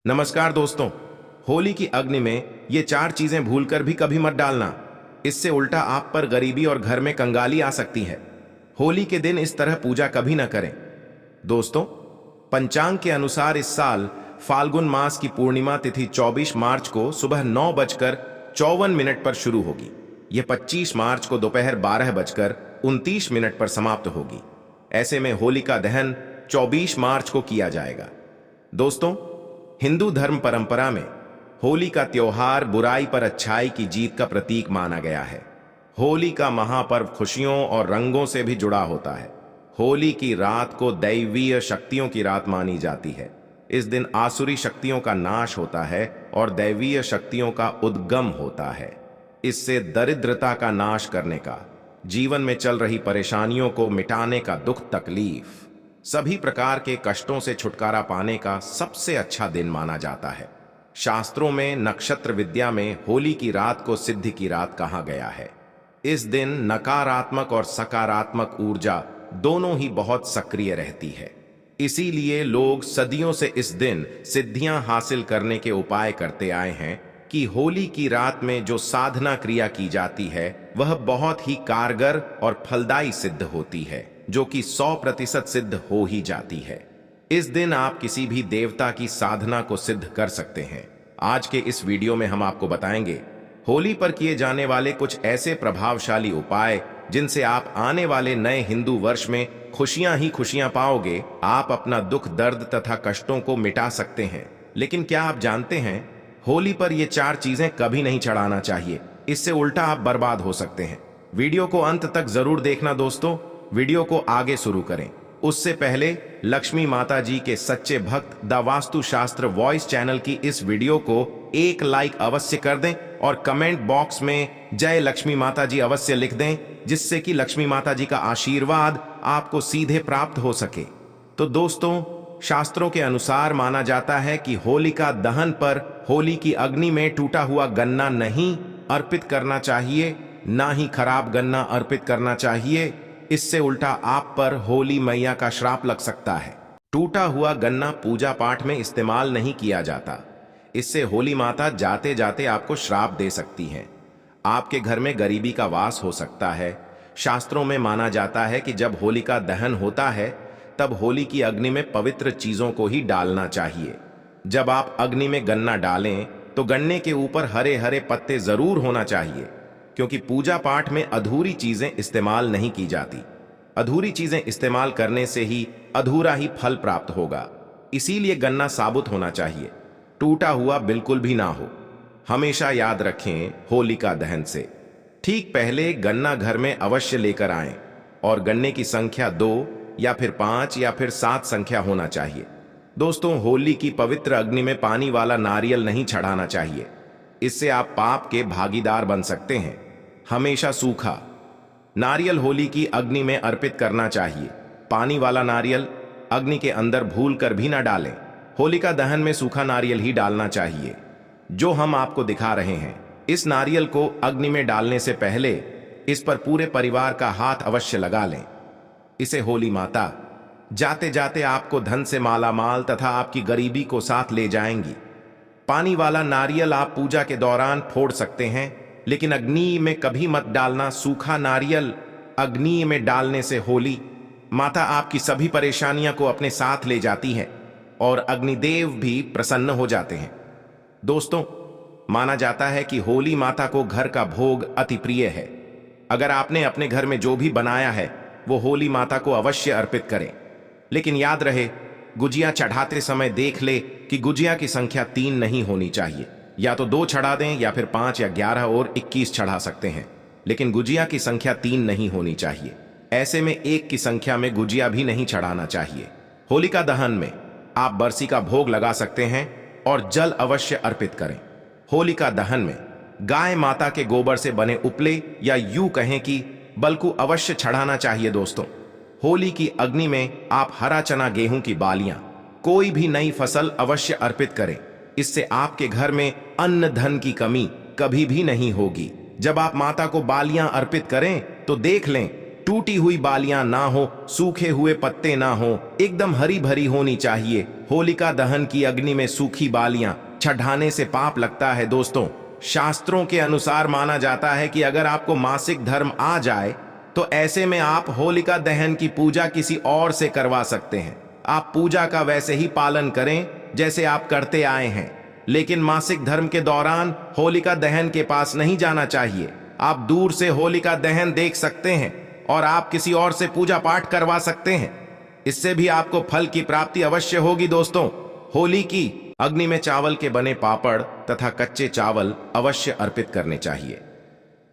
नमस्कार दोस्तों। होली की अग्नि में ये चार चीजें भूलकर भी कभी मत डालना। इससे उल्टा आप पर गरीबी और घर में कंगाली आ सकती है। होली के दिन इस तरह पूजा कभी न करें। दोस्तों, पंचांग के अनुसार इस साल फाल्गुन मास की पूर्णिमा तिथि 24 मार्च को सुबह 9:54 पर शुरू होगी। यह 25 मार्च को दोपहर 12:29 पर समाप्त होगी। ऐसे में होली का दहन 24 मार्च को किया जाएगा। दोस्तों, हिंदू धर्म परंपरा में होली का त्योहार बुराई पर अच्छाई की जीत का प्रतीक माना गया है। होली का महापर्व खुशियों और रंगों से भी जुड़ा होता है। होली की रात को दैवीय शक्तियों की रात मानी जाती है। इस दिन आसुरी शक्तियों का नाश होता है और दैवीय शक्तियों का उद्गम होता है। इससे दरिद्रता का नाश करने का, जीवन में चल रही परेशानियों को मिटाने का, दुख तकलीफ सभी प्रकार के कष्टों से छुटकारा पाने का सबसे अच्छा दिन माना जाता है। शास्त्रों में नक्षत्र विद्या में होली की रात को सिद्धि की रात कहा गया है। इस दिन नकारात्मक और सकारात्मक ऊर्जा दोनों ही बहुत सक्रिय रहती है। इसीलिए लोग सदियों से इस दिन सिद्धियां हासिल करने के उपाय करते आए हैं कि होली की रात में जो साधना क्रिया की जाती है वह बहुत ही कारगर और फलदायी सिद्ध होती है, जो कि 100% सिद्ध हो ही जाती है। इस दिन आप किसी भी देवता की साधना को सिद्ध कर सकते हैं। आज के इस वीडियो में हम आपको बताएंगे होली पर किए जाने वाले कुछ ऐसे प्रभावशाली उपाय जिनसे आप आने वाले नए हिंदू वर्ष में खुशियां ही खुशियां पाओगे। आप अपना दुख, दर्द तथा कष्टों को मिटा सकते हैं। लेकिन क्या आप जानते हैं, होली पर ये चार चीजें कभी नहीं चढ़ाना चाहिए। इससे उल्टा आप बर्बाद हो सकते हैं। वीडियो को अंत तक जरूर देखना। दोस्तों, वीडियो को आगे शुरू करें उससे पहले लक्ष्मी माता जी के सच्चे भक्त द वास्तु शास्त्र वॉइस चैनल की इस वीडियो को एक लाइक अवश्य कर दें और कमेंट बॉक्स में जय लक्ष्मी माता जी अवश्य लिख दें, जिससे कि लक्ष्मी माता जी का आशीर्वाद आपको सीधे प्राप्त हो सके। तो दोस्तों, शास्त्रों के अनुसार माना जाता है कि होलिका दहन पर होली की अग्नि में टूटा हुआ गन्ना नहीं अर्पित करना चाहिए, ना ही खराब गन्ना अर्पित करना चाहिए। इससे उल्टा आप पर होली मैया का श्राप लग सकता है। टूटा हुआ गन्ना पूजा पाठ में इस्तेमाल नहीं किया जाता। इससे होली माता जाते जाते आपको श्राप दे सकती हैं। आपके घर में गरीबी का वास हो सकता है। शास्त्रों में माना जाता है कि जब होली का दहन होता है तब होली की अग्नि में पवित्र चीजों को ही डालना चाहिए। जब आप अग्नि में गन्ना डालें तो गन्ने के ऊपर हरे हरे पत्ते जरूर होना चाहिए, क्योंकि पूजा पाठ में अधूरी चीजें इस्तेमाल नहीं की जाती। अधूरी चीजें इस्तेमाल करने से ही अधूरा ही फल प्राप्त होगा। इसीलिए गन्ना साबुत होना चाहिए, टूटा हुआ बिल्कुल भी ना हो। हमेशा याद रखें, होलिका दहन से ठीक पहले गन्ना घर में अवश्य लेकर आएं और गन्ने की संख्या 2 या फिर 5 या फिर 7 संख्या होना चाहिए। दोस्तों, होली की पवित्र अग्नि में पानी वाला नारियल नहीं चढ़ाना चाहिए। इससे आप पाप के भागीदार बन सकते हैं। हमेशा सूखा नारियल होली की अग्नि में अर्पित करना चाहिए। पानी वाला नारियल अग्नि के अंदर भूल कर भी ना डालें। होलिका दहन में सूखा नारियल ही डालना चाहिए, जो हम आपको दिखा रहे हैं। इस नारियल को अग्नि में डालने से पहले इस पर पूरे परिवार का हाथ अवश्य लगा लें। इसे होली माता जाते जाते आपको धन से मालामाल तथा आपकी गरीबी को साथ ले जाएंगी। पानी वाला नारियल आप पूजा के दौरान फोड़ सकते हैं, लेकिन अग्नि में कभी मत डालना। सूखा नारियल अग्नि में डालने से होली माता आपकी सभी परेशानियां को अपने साथ ले जाती है और अग्निदेव भी प्रसन्न हो जाते हैं। दोस्तों, माना जाता है कि होली माता को घर का भोग अति प्रिय है। अगर आपने अपने घर में जो भी बनाया है वो होली माता को अवश्य अर्पित करें। लेकिन याद रहे, गुजिया चढ़ाते समय देख ले कि गुजिया की संख्या 3 नहीं होनी चाहिए। या तो 2 चढ़ा दें या फिर 5 या 11 और 21 चढ़ा सकते हैं, लेकिन गुजिया की संख्या 3 नहीं होनी चाहिए। ऐसे में 1 की संख्या में गुजिया भी नहीं चढ़ाना चाहिए। होलिका दहन में आप बरसी का भोग लगा सकते हैं और जल अवश्य अर्पित करें। होलिका दहन में गाय माता के गोबर से बने उपले या यूं कहें कि बलकू अवश्य चढ़ाना चाहिए। दोस्तों, होली की अग्नि में आप हरा चना, गेहूं की बालियां, कोई भी नई फसल अवश्य अर्पित करें। इससे आपके घर में अन्न धन की कमी कभी भी नहीं होगी। जब आप माता को बालियां अर्पित करें तो देख लें टूटी हुई बालियां ना हो, सूखे हुए पत्ते ना हो, एकदम हरी भरी होनी चाहिए। होलिका दहन की अग्नि में सूखी बालियां चढ़ाने से पाप लगता है दोस्तों। शास्त्रों के अनुसार माना जाता है कि अगर आपको मासिक धर्म आ जाए तो ऐसे में आप होलिका दहन की पूजा किसी और से करवा सकते हैं। आप पूजा का वैसे ही पालन करें जैसे आप करते आए हैं, लेकिन मासिक धर्म के दौरान होलिका दहन के पास नहीं जाना चाहिए। आप दूर से होलिका दहन देख सकते हैं और आप किसी और से पूजा पाठ करवा सकते हैं। इससे भी आपको फल की प्राप्ति अवश्य होगी दोस्तों। होली की अग्नि में चावल के बने पापड़ तथा कच्चे चावल अवश्य अर्पित करने चाहिए।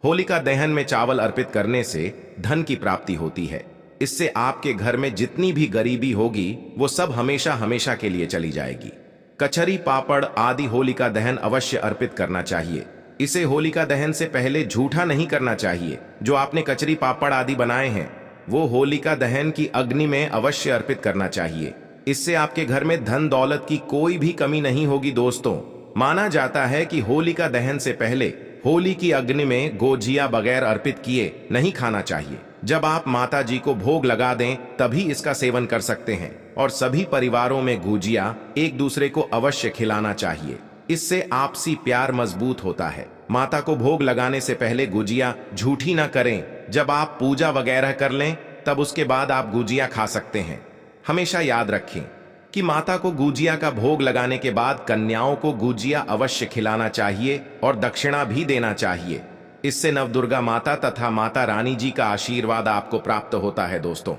होलिका दहन में चावल अर्पित करने से धन की प्राप्ति होती है। इससे आपके घर में जितनी भी गरीबी होगी वो सब हमेशा हमेशा के लिए चली जाएगी। कचरी पापड़ आदि होलिका दहन अवश्य अर्पित करना चाहिए। इसे होलिका दहन से पहले झूठा नहीं करना चाहिए। जो आपने कचरी पापड़ आदि बनाए हैं वो होलिका दहन की अग्नि में अवश्य अर्पित करना चाहिए। इससे आपके घर में धन दौलत की कोई भी कमी नहीं होगी दोस्तों। माना जाता है कि होलिका दहन से पहले होली की अग्नि में गोजिया बगैर अर्पित किए नहीं खाना चाहिए। जब आप माता जी को भोग लगा दें तभी इसका सेवन कर सकते हैं और सभी परिवारों में गुजिया एक दूसरे को अवश्य खिलाना चाहिए। इससे आपसी प्यार मजबूत होता है। माता को भोग लगाने से पहले गुजिया झूठी ना करें। जब आप पूजा वगैरह कर लें तब उसके बाद आप गुजिया खा सकते हैं। हमेशा याद रखें कि माता को गुजिया का भोग लगाने के बाद कन्याओं को गुजिया अवश्य खिलाना चाहिए और दक्षिणा भी देना चाहिए। इससे नवदुर्गा माता तथा माता रानी जी का आशीर्वाद आपको प्राप्त होता है दोस्तों।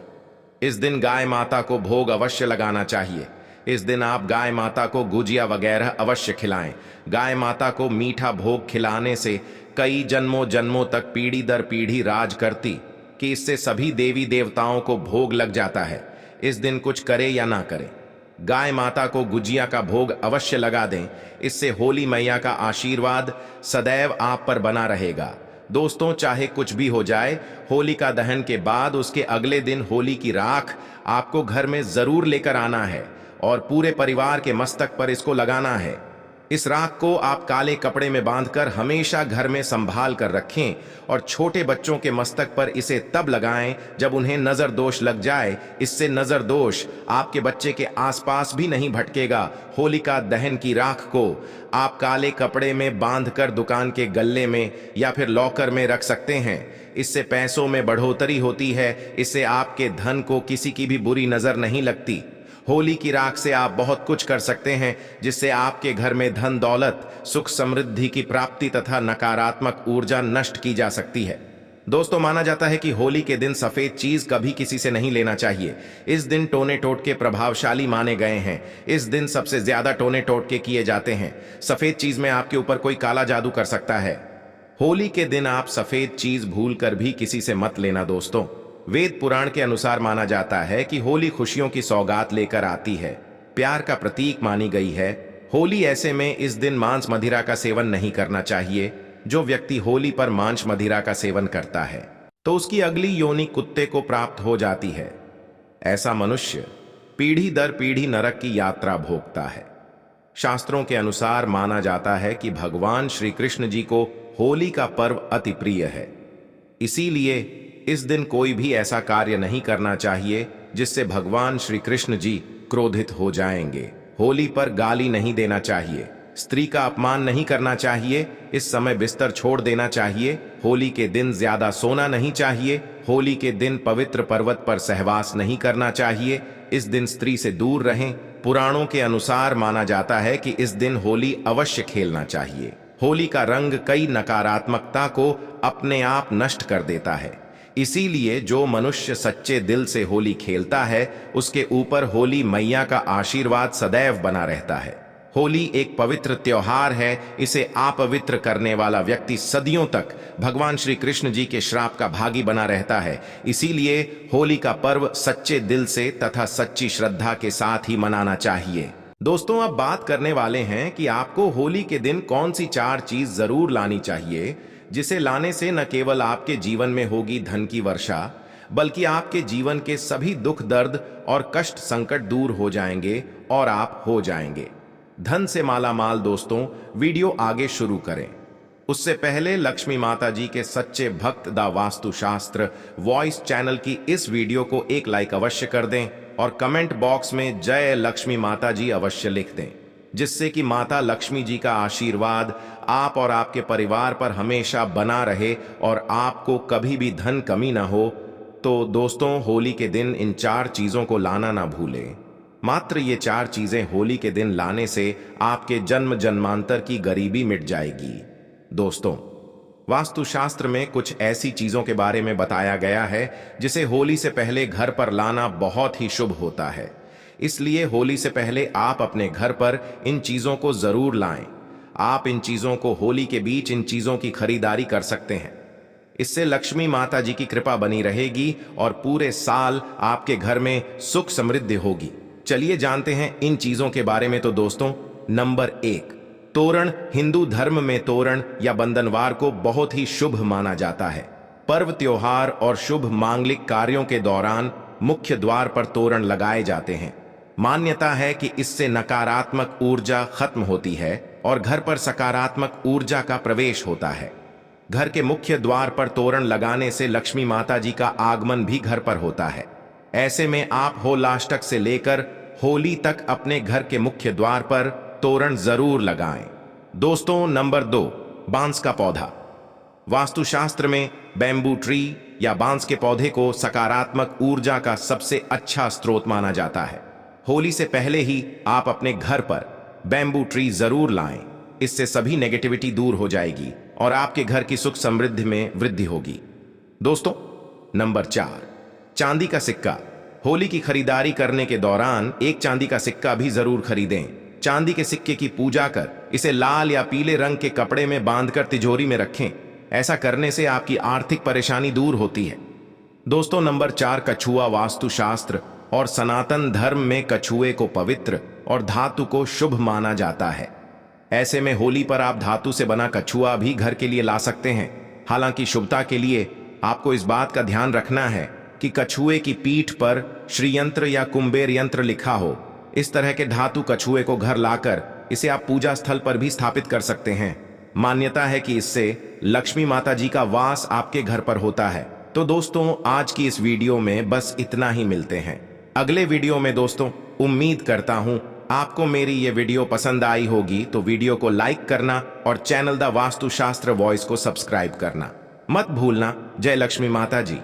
इस दिन गाय माता को भोग अवश्य लगाना चाहिए। इस दिन आप गाय माता को गुजिया वगैरह अवश्य खिलाएं। गाय माता को मीठा भोग खिलाने से कई जन्मों जन्मों तक पीढ़ी दर पीढ़ी राज करती कि इससे सभी देवी देवताओं को भोग लग जाता है। इस दिन कुछ करे या ना करे, गाय माता को गुजिया का भोग अवश्य लगा दें। इससे होली मैया का आशीर्वाद सदैव आप पर बना रहेगा। दोस्तों, चाहे कुछ भी हो जाए, होलिका दहन के बाद उसके अगले दिन होली की राख आपको घर में जरूर लेकर आना है और पूरे परिवार के मस्तक पर इसको लगाना है। इस राख को आप काले कपड़े में बांधकर हमेशा घर में संभाल कर रखें और छोटे बच्चों के मस्तक पर इसे तब लगाएं जब उन्हें नजर दोष लग जाए। इससे नजर दोष आपके बच्चे के आसपास भी नहीं भटकेगा। होलिका दहन की राख को आप काले कपड़े में बांधकर दुकान के गल्ले में या फिर लॉकर में रख सकते हैं। इससे पैसों में बढ़ोतरी होती है। इससे आपके धन को किसी की भी बुरी नजर नहीं लगती। होली की राख से आप बहुत कुछ कर सकते हैं, जिससे आपके घर में धन दौलत, सुख समृद्धि की प्राप्ति तथा नकारात्मक ऊर्जा नष्ट की जा सकती है। दोस्तों, माना जाता है कि होली के दिन सफेद चीज कभी किसी से नहीं लेना चाहिए। इस दिन टोने टोटके प्रभावशाली माने गए हैं। इस दिन सबसे ज्यादा टोने टोटके किए जाते हैं। सफेद चीज में आपके ऊपर कोई काला जादू कर सकता है। होली के दिन आप सफेद चीज भूल कर भी किसी से मत लेना दोस्तों। वेद पुराण के अनुसार माना जाता है कि होली खुशियों की सौगात लेकर आती है, प्यार का प्रतीक मानी गई है। होली ऐसे में इस दिन मांस मदिरा का सेवन नहीं करना चाहिए। जो व्यक्ति होली पर मांस मदिरा का सेवन करता है तो उसकी अगली योनि कुत्ते को प्राप्त हो जाती है। ऐसा मनुष्य पीढ़ी दर पीढ़ी नरक की यात्रा भोगता है। शास्त्रों के अनुसार माना जाता है कि भगवान श्री कृष्ण जी को होली का पर्व अति प्रिय है। इसीलिए इस दिन कोई भी ऐसा कार्य नहीं करना चाहिए जिससे भगवान श्री कृष्ण जी क्रोधित हो जाएंगे। होली पर गाली नहीं देना चाहिए। स्त्री का अपमान नहीं करना चाहिए। इस समय बिस्तर छोड़ देना चाहिए। होली के दिन ज्यादा सोना नहीं चाहिए। होली के दिन पवित्र पर्वत पर सहवास नहीं करना चाहिए। इस दिन स्त्री से दूर रहें। पुराणों के अनुसार माना जाता है कि इस दिन होली अवश्य खेलना चाहिए। होली का रंग कई नकारात्मकता को अपने आप नष्ट कर देता है। इसीलिए जो मनुष्य सच्चे दिल से होली खेलता है उसके ऊपर होली मैया का आशीर्वाद सदैव बना रहता है। होली एक पवित्र त्योहार है। इसे अपवित्र करने वाला व्यक्ति सदियों तक भगवान श्री कृष्ण जी के श्राप का भागी बना रहता है। इसीलिए होली का पर्व सच्चे दिल से तथा सच्ची श्रद्धा के साथ ही मनाना चाहिए। दोस्तों, अब बात करने वाले हैं कि आपको होली के दिन कौन सी 4 चीज जरूर लानी चाहिए, जिसे लाने से न केवल आपके जीवन में होगी धन की वर्षा, बल्कि आपके जीवन के सभी दुख दर्द और कष्ट संकट दूर हो जाएंगे और आप हो जाएंगे धन से माला माल। दोस्तों, वीडियो आगे शुरू करें। उससे पहले लक्ष्मी माता जी के सच्चे भक्त द वास्तुशास्त्र वॉइस चैनल की इस वीडियो को एक लाइक अवश्य कर दें और कमेंट बॉक्स में जय लक्ष्मी माता जी अवश्य लिख दें, जिससे कि माता लक्ष्मी जी का आशीर्वाद आप और आपके परिवार पर हमेशा बना रहे और आपको कभी भी धन कमी ना हो। तो दोस्तों, होली के दिन इन 4 चीजों को लाना ना भूलें। मात्र ये 4 चीजें होली के दिन लाने से आपके जन्म जन्मांतर की गरीबी मिट जाएगी। दोस्तों, वास्तुशास्त्र में कुछ ऐसी चीजों के बारे में बताया गया है जिसे होली से पहले घर पर लाना बहुत ही शुभ होता है। इसलिए होली से पहले आप अपने घर पर इन चीजों को जरूर लाएं। आप इन चीजों को होली के बीच इन चीजों की खरीदारी कर सकते हैं। इससे लक्ष्मी माता जी की कृपा बनी रहेगी और पूरे साल आपके घर में सुख समृद्धि होगी। चलिए जानते हैं इन चीजों के बारे में। तो दोस्तों, नंबर 1, तोरण। हिंदू धर्म में तोरण या बंधनवार को बहुत ही शुभ माना जाता है। पर्व, त्योहार और शुभ मांगलिक कार्यों के दौरान मुख्य द्वार पर तोरण लगाए जाते हैं। मान्यता है कि इससे नकारात्मक ऊर्जा खत्म होती है और घर पर सकारात्मक ऊर्जा का प्रवेश होता है। घर के मुख्य द्वार पर तोरण लगाने से लक्ष्मी माता जी का आगमन भी घर पर होता है। ऐसे में आप होलाष्टक से लेकर होली तक अपने घर के मुख्य द्वार पर तोरण जरूर लगाएं। दोस्तों, नंबर 2, बांस का पौधा। वास्तुशास्त्र में बैम्बू ट्री या बांस के पौधे को सकारात्मक ऊर्जा का सबसे अच्छा स्रोत माना जाता है। होली से पहले ही आप अपने घर पर बैम्बू ट्री जरूर लाएं। इससे सभी नेगेटिविटी दूर हो जाएगी और आपके घर की सुख समृद्धि में वृद्धि होगी। दोस्तों, नंबर 4, चांदी का सिक्का। होली की खरीदारी करने के दौरान एक चांदी का सिक्का भी जरूर खरीदें। चांदी के सिक्के की पूजा कर इसे लाल या पीले रंग के कपड़े में बांधकर तिजोरी में रखें। ऐसा करने से आपकी आर्थिक परेशानी दूर होती है। दोस्तों, नंबर 4, कछुआ। वास्तुशास्त्र और सनातन धर्म में कछुए को पवित्र और धातु को शुभ माना जाता है। ऐसे में होली पर आप धातु से बना कछुआ भी घर के लिए ला सकते हैं। हालांकि शुभता के लिए आपको इस बात का ध्यान रखना है कि कछुए की पीठ पर श्रीयंत्र या कुंबेर यंत्र लिखा हो। इस तरह के धातु कछुए को घर लाकर इसे आप पूजा स्थल पर भी स्थापित कर सकते हैं। मान्यता है कि इससे लक्ष्मी माता जी का वास आपके घर पर होता है। तो दोस्तों, आज की इस वीडियो में बस इतना ही। मिलते हैं अगले वीडियो में। दोस्तों, उम्मीद करता हूं आपको मेरी ये वीडियो पसंद आई होगी। तो वीडियो को लाइक करना और चैनल द वास्तुशास्त्र वॉइस को सब्सक्राइब करना मत भूलना। जय लक्ष्मी माता जी।